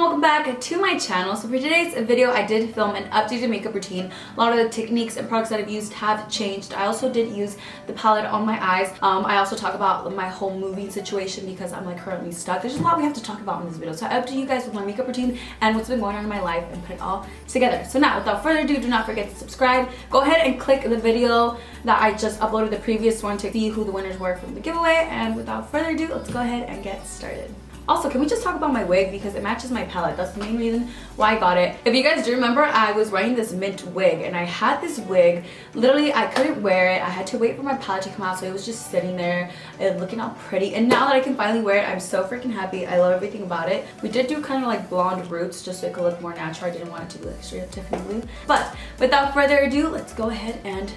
welcome back to my channel. So for today's video, I did film an updated makeup routine. A lot of the techniques and products that I've used have changed. I also did use the palette on my eyes. I also talk about my whole moving situation because I'm like currently stuck. There's just a lot we have to talk about in this video. So I update you guys with my makeup routine and what's been going on in my life and put it all together. So now, without further ado, do not forget to subscribe. Go ahead and click the video that I just uploaded, the previous one, to see who the winners were from the giveaway. And without further ado, let's go ahead and get started. Also, can we just talk about my wig because it matches my palette? That's the main reason why I got it. If you guys do remember, I was wearing this mint wig and I had this wig. Literally, I couldn't wear it. I had to wait for my palette to come out, so it was just sitting there and looking all pretty. And now that I can finally wear it, I'm so freaking happy. I love everything about it. We did do kind of like blonde roots just so it could look more natural. I didn't want it to be like straight up Tiffany blue. But without further ado, let's go ahead and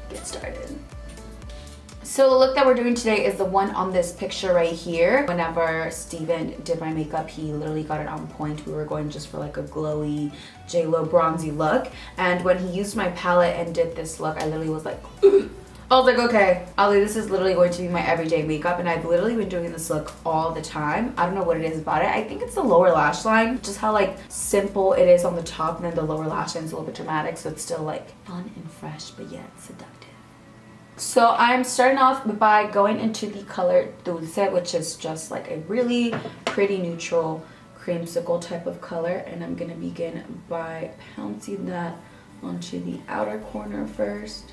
get started. So the look that we're doing today is the one on this picture right here. Whenever Steven did my makeup, he literally got it on point. We were going just for like a glowy J-Lo bronzy look. And when he used my palette and did this look, I literally was like, I was like, okay, Ali, this is literally going to be my everyday makeup. And I've literally been doing this look all the time. I don't know what it is about it. I think it's the lower lash line. Just how like simple it is on the top, and then the lower lash line is a little bit dramatic. So it's still like fun and fresh, but yet seductive. So I'm starting off by going into the color Dulce, which is just like a really pretty neutral creamsicle type of color. And I'm going to begin by pouncing that onto the outer corner first.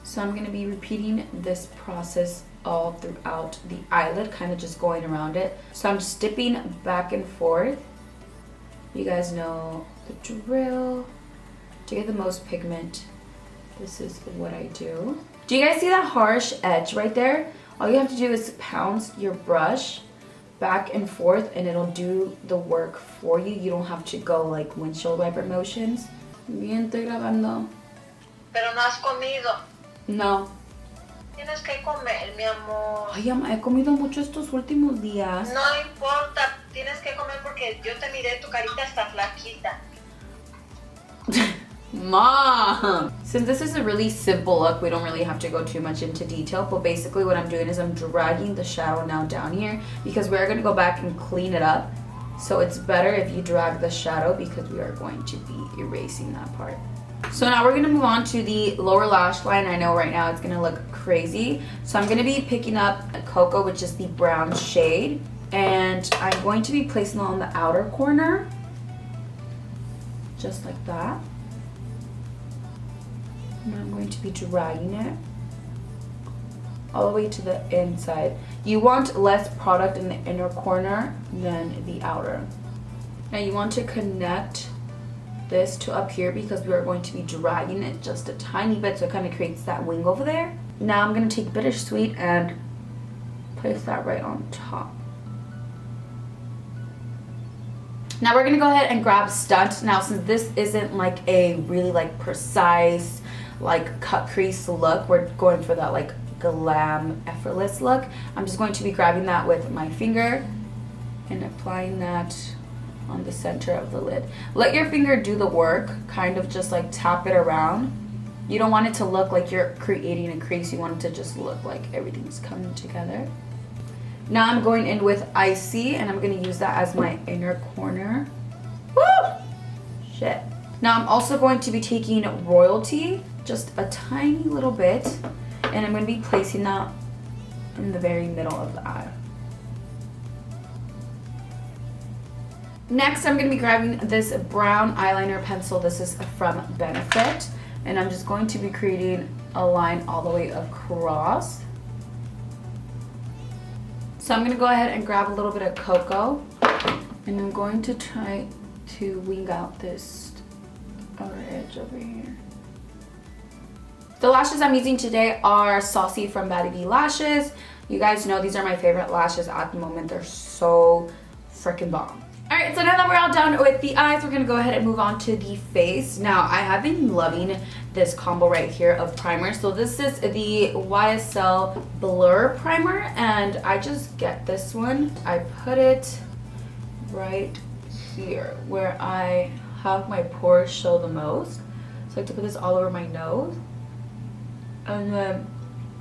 So I'm going to be repeating this process all throughout the eyelid, kind of just going around it. So I'm just dipping back and forth. You guys know the drill. To get the most pigment, this is what I do. Do you guys see that harsh edge right there? All you have to do is pounce your brush back and forth and it'll do the work for you. You don't have to go like windshield wiper motions. Bien, estoy grabando. Pero no has comido. No. Tienes que comer, mi amor. Ay, ama, he comido mucho estos últimos días. No importa, tienes que comer porque yo te miré, tu carita está flaquita. Mom! Since this is a really simple look, we don't really have to go too much into detail, but basically what I'm doing is I'm dragging the shadow now down here because we're going to go back and clean it up. So it's better if you drag the shadow because we are going to be erasing that part. So now we're going to move on to the lower lash line. I know right now it's going to look crazy. So I'm going to be picking up a Cocoa, which is the brown shade. And I'm going to be placing it on the outer corner. Just like that. And I'm going to be dragging it all the way to the inside. You want less product in the inner corner than the outer. Now you want to connect this to up here because we are going to be dragging it just a tiny bit so it kind of creates that wing over there. Now I'm going to take Bittersweet and place that right on top. Now we're going to go ahead and grab Stunt. Now since this isn't like a really like precise like cut crease look, we're going for that like glam effortless look. I'm just going to be grabbing that with my finger and applying that on the center of the lid. Let your finger do the work, kind of just like tap it around. You don't want it to look like you're creating a crease, you want it to just look like everything's coming together. Now I'm going in with Icy and I'm going to use that as my inner corner. Woo! Shit. Now I'm also going to be taking Royalty, just a tiny little bit, and I'm going to be placing that in the very middle of the eye. Next, I'm going to be grabbing this brown eyeliner pencil. This is from Benefit, and I'm just going to be creating a line all the way across. So I'm going to go ahead and grab a little bit of Cocoa, and I'm going to try to wing out this outer edge over here. The lashes I'm using today are Saucy from BaddieB Lashes. You guys know these are my favorite lashes at the moment. They're so freaking bomb. Alright, so now that we're all done with the eyes, we're going to go ahead and move on to the face. Now, I have been loving this combo right here of primer. So this is the YSL Blur Primer, and I just get this one. I put it right here where I have my pores show the most. So I like to put this all over my nose. And then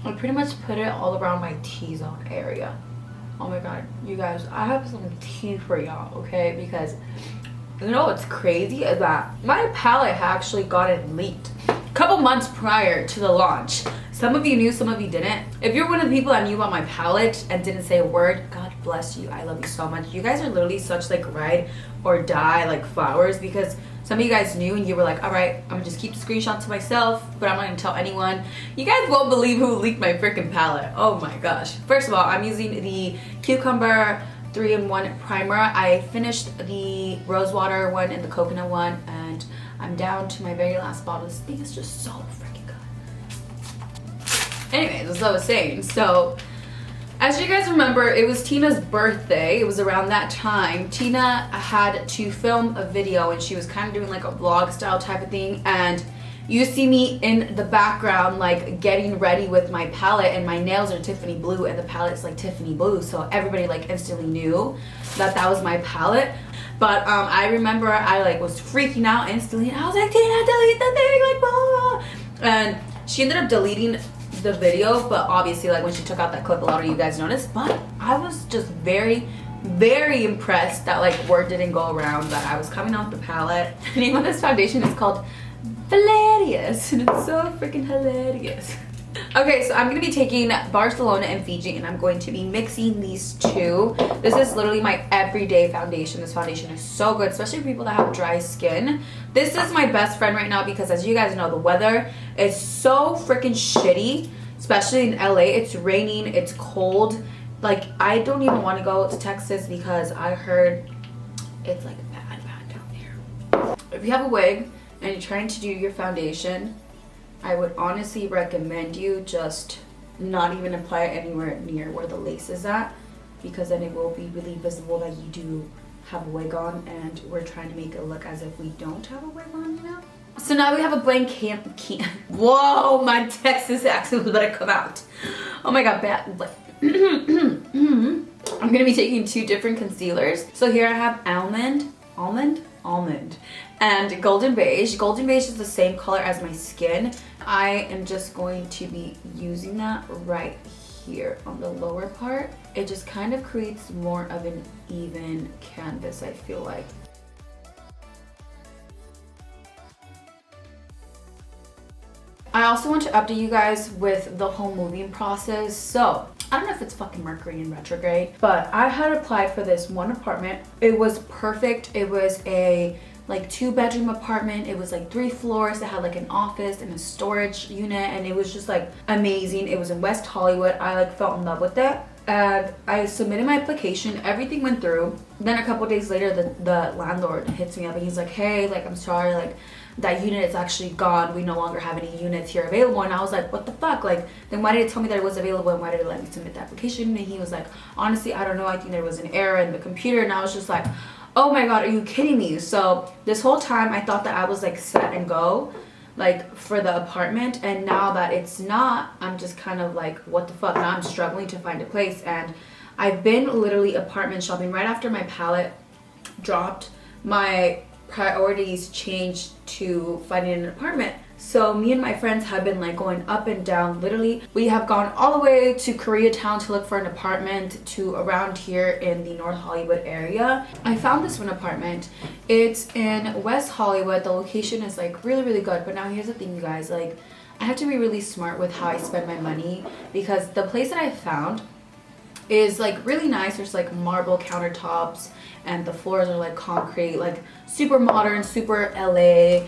I pretty much put it all around my T-zone area. Oh my god, you guys, I have some tea for y'all, okay? Because you know what's crazy is that my palette had actually gotten leaked a couple months prior to the launch. Some of you knew, some of you didn't. If you're one of the people that knew about my palette and didn't say a word, God bless you. I love you so much. You guys are literally such like ride or die like flowers, because some of you guys knew and you were like, all right, I'm gonna just keep the screenshot to myself, but I'm not gonna tell anyone. You guys won't believe who leaked my freaking palette. Oh my gosh. First of all, I'm using the Cucumber 3-in-1 primer. I finished the rose water one and the coconut one, and I'm down to my very last bottle. This thing is just so freaking good. Anyways, as I was saying, so as you guys remember, it was Tina's birthday. It was around that time. Tina had to film a video and she was kind of doing like a vlog style type of thing, and you see me in the background like getting ready with my palette, and my nails are Tiffany blue and the palette's like Tiffany blue, so everybody like instantly knew that that was my palette. But I remember I like was freaking out instantly, and I was like, Tina, delete the thing, like blah, blah. And she ended up deleting the video, but obviously like when she took out that clip, a lot of you guys noticed. But I was just very impressed that like word didn't go around that I was coming off the palette. The name of this foundation is called Hilarious, and it's so freaking hilarious. Okay, so I'm gonna be taking Barcelona and Fiji, and I'm going to be mixing these two. This is literally my everyday foundation. This foundation is so good, especially for people that have dry skin. This is my best friend right now because, as you guys know, the weather is so freaking shitty, especially in LA. It's raining, it's cold. Like, I don't even want to go to Texas because I heard it's like bad down there. If you have a wig and you're trying to do your foundation, I would honestly recommend you just not even apply it anywhere near where the lace is at, because then it will be really visible that you do have a wig on, and we're trying to make it look as if we don't have a wig on, you know? So now we have a blank whoa, my Texas accent was about to come out. Oh my god, bad. I'm gonna be taking two different concealers. So here I have Almond, and Golden Beige. Golden Beige is the same color as my skin. I am just going to be using that right here on the lower part. It just kind of creates more of an even canvas, I feel like. I also want to update you guys with the whole moving process. So I don't know if it's fucking Mercury in retrograde, but I had applied for this one apartment. It was perfect. It was a like 2-bedroom apartment. It was like 3 floors. It had like an office and a storage unit, and it was just like amazing. It was in West Hollywood. I like fell in love with it, and I submitted my application. Everything went through. Then a couple days later, the landlord hits me up and he's like, hey, like, I'm sorry, like, that unit is actually gone. We no longer have any units here available. And I was like, what the fuck? Like, then why did it tell me that it was available, and why did it let me submit the application? And he was like, honestly, I don't know. I think there was an error in the computer. And I was just like, oh my god, are you kidding me? So this whole time I thought that I was like set and go, like, for the apartment, and now that it's not, I'm just kind of like, what the fuck? Now I'm struggling to find a place. And I've been literally apartment shopping. Right after my palette dropped, my priorities changed to finding an apartment. So me and my friends have been like going up and down. Literally, we have gone all the way to Koreatown to look for an apartment, to around here in the North Hollywood area. I found this one apartment. It's in West Hollywood. The location is like really good. But now here's the thing, you guys, like, I have to be really smart with how I spend my money, because the place that I found is like really nice. There's like marble countertops and the floors are like concrete, like super modern, super LA.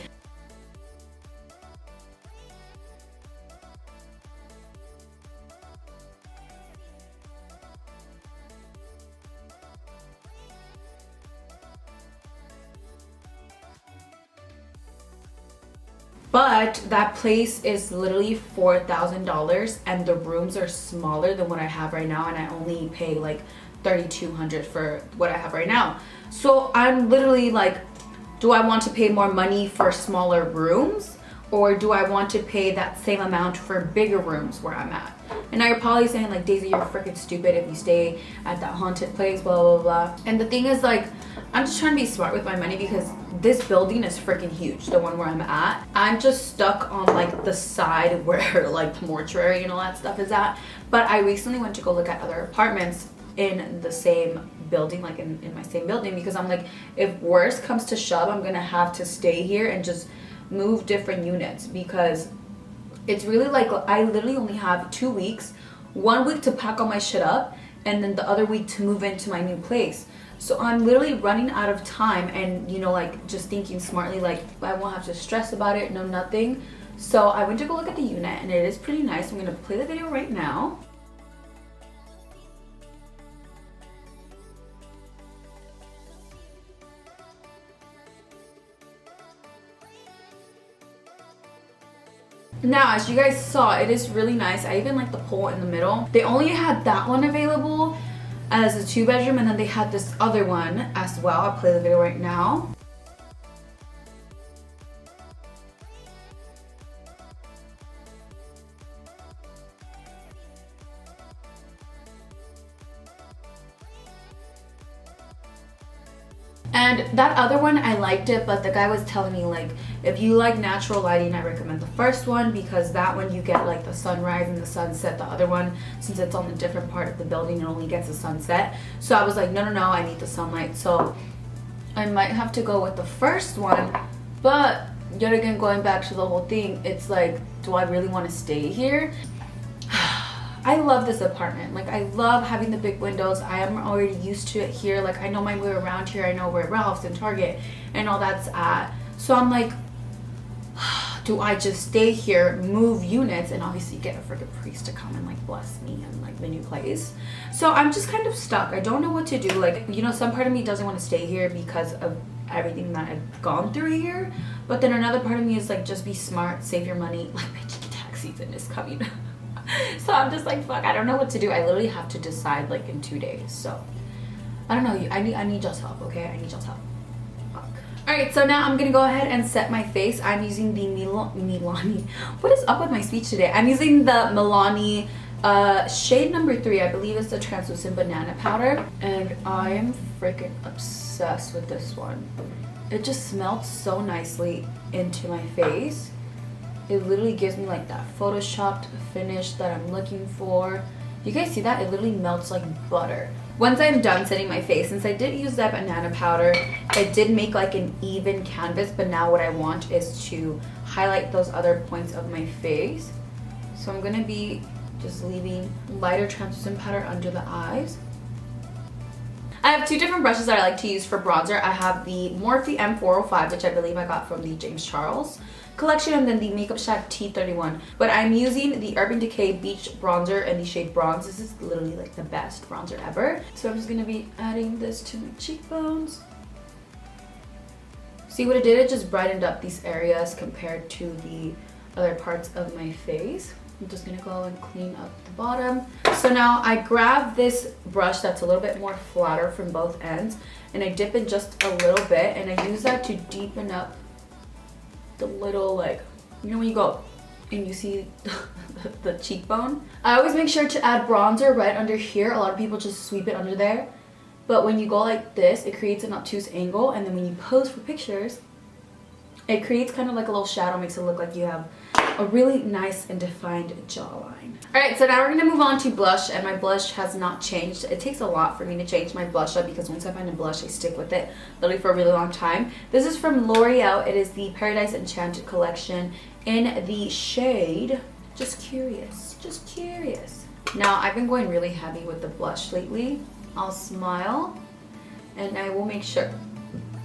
But that place is literally $4,000, and the rooms are smaller than what I have right now, and I only pay like $3,200 for what I have right now. So I'm literally like, do I want to pay more money for smaller rooms, or do I want to pay that same amount for bigger rooms where I'm at? And now you're probably saying like, Daisy, you're freaking stupid if you stay at that haunted place, blah blah blah. And the thing is, like, I'm just trying to be smart with my money, because this building is freaking huge, the one where I'm at. I'm just stuck on like the side where like the mortuary and all that stuff is at. But I recently went to go look at other apartments in the same building, like in my same building, because I'm like, if worse comes to shove, I'm gonna have to stay here and just move different units, because it's really like I literally only have 2 weeks, 1 week to pack all my shit up, and then the other week to move into my new place. So I'm literally running out of time, and you know, like just thinking smartly, like I won't have to stress about it, no nothing. So I went to go look at the unit, and it is pretty nice. I'm gonna play the video right now. Now, as you guys saw, it is really nice. I even like the pole in the middle. They only had that one available as a 2-bedroom, and then they had this other one as well. I'll play the video right now. And that other one, I liked it, but the guy was telling me, like, if you like natural lighting, I recommend the first one, because that one you get like the sunrise and the sunset. The other one, since it's on a different part of the building, it only gets a sunset. So I was like, no, I need the sunlight. So I might have to go with the first one. But yet again, going back to the whole thing, it's like, do I really want to stay here? I love this apartment. Like, I love having the big windows. I am already used to it here. Like, I know my way around here. I know where Ralph's and Target and all that's at. So I'm like, do I just stay here, move units, and obviously get a freaking priest to come and like bless me and like the new place? So I'm just kind of stuck. I don't know what to do. Like, you know, some part of me doesn't want to stay here because of everything that I've gone through here. But then another part of me is like, just be smart, save your money. Like, bitch, tax season is coming. So I'm just like, fuck, I don't know what to do. I literally have to decide like in 2 days. So I don't know. I need y'all's help, okay? I need y'all's help. Fuck. Alright, so now I'm gonna go ahead and set my face. I'm using the Milani. What is up with my speech today? I'm using the Milani shade number 3. I believe it's the translucent banana powder. And I am freaking obsessed with this one. It just smells so nicely into my face. It literally gives me like that photoshopped finish that I'm looking for. You guys see that? It literally melts like butter. Once I'm done setting my face, since I did use that banana powder, it did make like an even canvas, but now what I want is to highlight those other points of my face. So I'm gonna be just leaving lighter translucent powder under the eyes. I have 2 different brushes that I like to use for bronzer. I have the Morphe M405, which I believe I got from the James Charles collection, and then the Makeup Shack T31. But I'm using the Urban Decay Beach Bronzer in the shade Bronze. This is literally like the best bronzer ever. So I'm just gonna be adding this to my cheekbones. See what it did? It just brightened up these areas compared to the other parts of my face. I'm just gonna go and clean up the bottom. So now I grab this brush that's a little bit more flatter from both ends, and I dip in just a little bit, and I use that to deepen up the little, like, you know when you go and you see the cheekbone? I always make sure to add bronzer right under here. A lot of people just sweep it under there. But when you go like this, it creates an obtuse angle, and then when you pose for pictures, it creates kind of like a little shadow, makes it look like you have a really nice and defined jawline. Alright, so now we're going to move on to blush, and my blush has not changed. It takes a lot for me to change my blush up, because once I find a blush, I stick with it literally for a really long time. This is from L'Oreal. It is the Paradise Enchanted collection in the shade Just Curious. Just Curious. Now, I've been going really heavy with the blush lately. I'll smile, and I will make sure...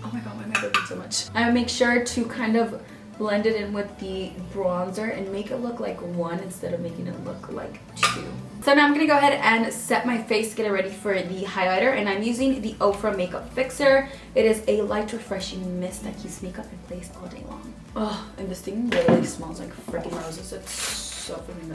Oh my god, why am I burping so much? I will make sure to kind of blend it in with the bronzer and make it look like one instead of making it look like 2. So now I'm gonna go ahead and set my face, get it ready for the highlighter, and I'm using the Ofra Makeup Fixer. It is a light refreshing mist that keeps makeup in place all day long. Oh, and this thing literally smells like freaking roses. It's so freaking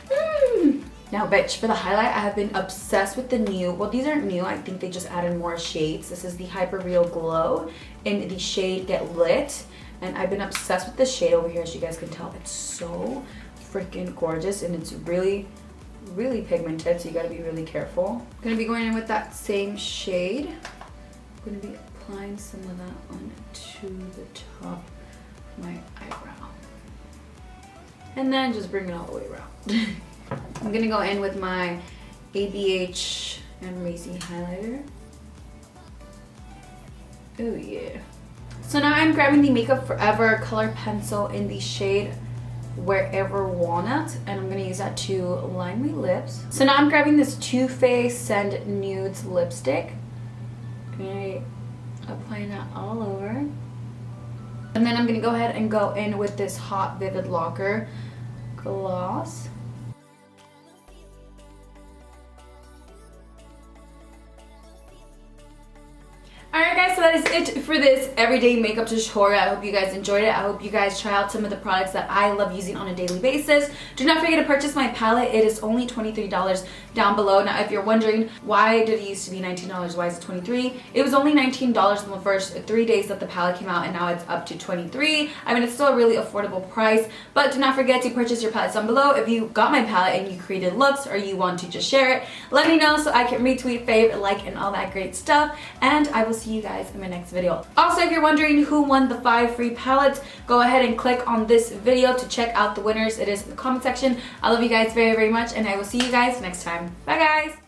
good. Now, bitch, for the highlight, I have been obsessed with the new, well, these aren't new, I think they just added more shades. This is the Hyper Real Glow in the shade Get Lit. And I've been obsessed with this shade over here, as you guys can tell. It's so freaking gorgeous, and it's really, really pigmented, so you gotta be really careful. I'm gonna be going in with that same shade. I'm gonna be applying some of that onto the top of my eyebrow. And then just bring it all the way around. I'm gonna go in with my ABH Amrezy Highlighter. Oh yeah. So now I'm grabbing the Makeup Forever color pencil in the shade Wherever Walnut, and I'm going to use that to line my lips. So now I'm grabbing this TooFaced Send Nudes lipstick. And applying that all over. And then I'm going to go ahead and go in with this Hot Vivid Lacquer gloss. Alright guys, so that is it for this everyday makeup tutorial. I hope you guys enjoyed it. I hope you guys try out some of the products that I love using on a daily basis. Do not forget to purchase my palette. It is only $23 down below. Now if you're wondering why did it used to be $19, why is it $23? It was only $19 in the first 3 days that the palette came out, and now it's up to $23. I mean, it's still a really affordable price, but do not forget to purchase your palettes down below. If you got my palette and you created looks or you want to just share it, let me know so I can retweet, fave, like, and all that great stuff. And I will see you guys in my next video. Also, if you're wondering who won the 5 free palettes, go ahead and click on this video to check out the winners. It is in the comment section. I love you guys very, very much, and I will see you guys next time. Bye guys!